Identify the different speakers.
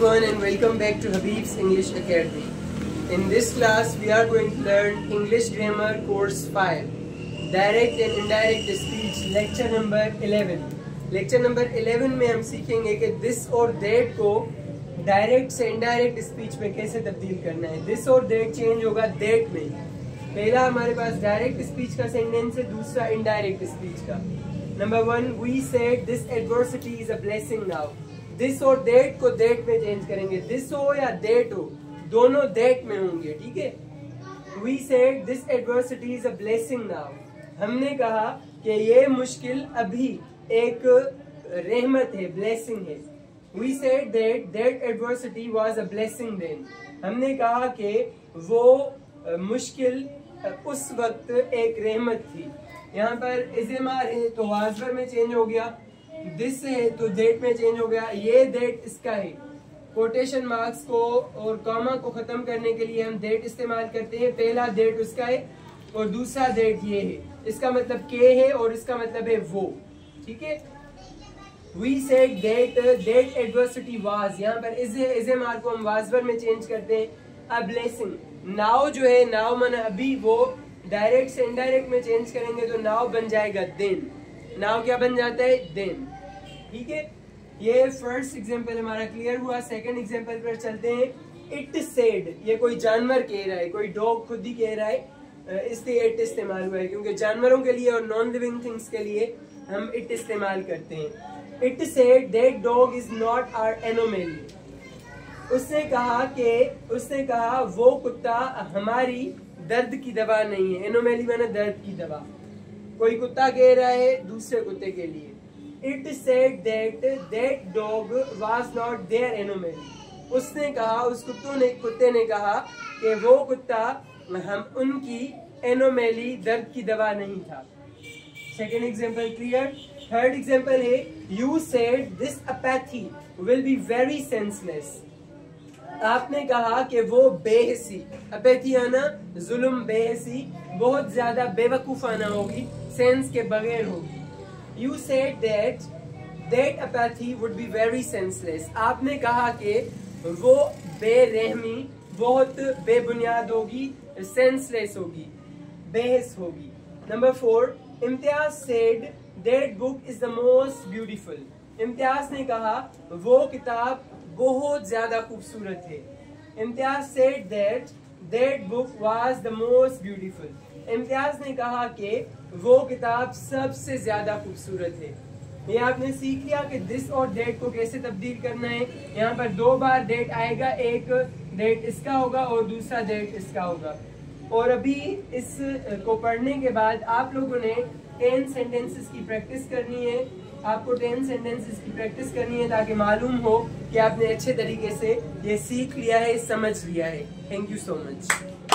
Speaker 1: everyone and welcome back to Habib's English Academy. In this class we are going to learn English Grammar Course 5, Direct and Indirect Speech, Lecture number 11. Lecture number 11 में हम सीखेंगे कि this और that को direct से indirect speech में कैसे तब्दील करना है. दिस और that चेंज होगा that में. पहला हमारे पास डायरेक्ट स्पीच का सेंटेंस है, दूसरा इनडायरेक्ट स्पीच का. Number 1, we said this adversity is a blessing now. This और that को that में चेंज करेंगे. दिस हो या that हो, दोनों that में होंगे. ठीक है. We said this adversity is a blessing now. हमने कहा कि ये मुश्किल अभी एक रहमत है, ब्लेसिंग है. We said that adversity was a blessing then. हमने कहा कि वो मुश्किल उस वक्त एक रहमत थी. यहाँ पर इज़मार है तो वाज़वर में चेंज हो गया. दिस है तो डेट में चेंज हो गया. ये डेट इसका है. कोटेशन मार्क्स को और कॉमा को खत्म करने के लिए हम डेट इस्तेमाल करते हैं. पहला डेट उसका है और दूसरा डेट ये है. इसका मतलब के है और इसका मतलब है वो. ठीक है. We said that adversity was, यहाँ पर इज़मार को हम वाज़वर में चेंज करते हैं. a blessing. नाउ जो है, नाउ माना अभी, वो डायरेक्ट से इनडायरेक्ट में चेंज करेंगे तो नाउ बन जाएगा देन. नाउ क्या बन जाता है? देन. ठीक है. ये फर्स्ट एग्जांपल हमारा क्लियर हुआ. सेकंड एग्जांपल पर चलते हैं. इट सेड, ये कोई जानवर कह रहा है, कोई डॉग खुद ही कह रहा है, इसलिए इट इस्तेमाल हुआ है क्योंकि जानवरों के लिए और नॉन लिविंग थिंग्स के लिए हम इट इस्तेमाल करते हैं. It said that dog is not our anomaly. उसने कहा वो कुत्ता हमारी दर्द की दवा नहीं है. एनोमली माना दर्द की दवा. कोई कुत्ता कह रहा है दूसरे कुत्ते के लिए. It said that dog was not there anomaly. उसने कहा, उस कुत्ते ने कहा कि वो कुत्ता हम उनकी एनोमली दर्द की दवा नहीं था. Second example clear. Third example है. You said this apathy will be very senseless. आपने कहा कि वो बेहसी, अपैथी आना जुल्म, बेहसी बहुत ज्यादा बेवकूफाना होगी, सेंस के बगैर होगी. You said that apathy would be very senseless. आपने कहा कि वो बेरहमी बहुत बेबुनियाद होगी, सेंसलेस होगी, बेहस होगी. Number 4, Imtiaz said that book is the most beautiful. Imtiaz ने कहा वो किताब बहुत ज्यादा खूबसूरत है. Imtiaz said that book was the most beautiful. Imtiaz ने कहा कि वो किताब सबसे ज्यादा खूबसूरत है. ये आपने सीख लिया कि दिस और दैट को कैसे तब्दील करना है. यहाँ पर 2 बार दैट आएगा, एक दैट इसका होगा और दूसरा दैट इसका होगा. और अभी इस को पढ़ने के बाद आप लोगों ने 10 सेंटेंसेस की प्रैक्टिस करनी है. आपको 10 सेंटेंसेस की प्रैक्टिस करनी है ताकि मालूम हो कि आपने अच्छे तरीके से ये सीख लिया है, समझ लिया है. Thank you so much.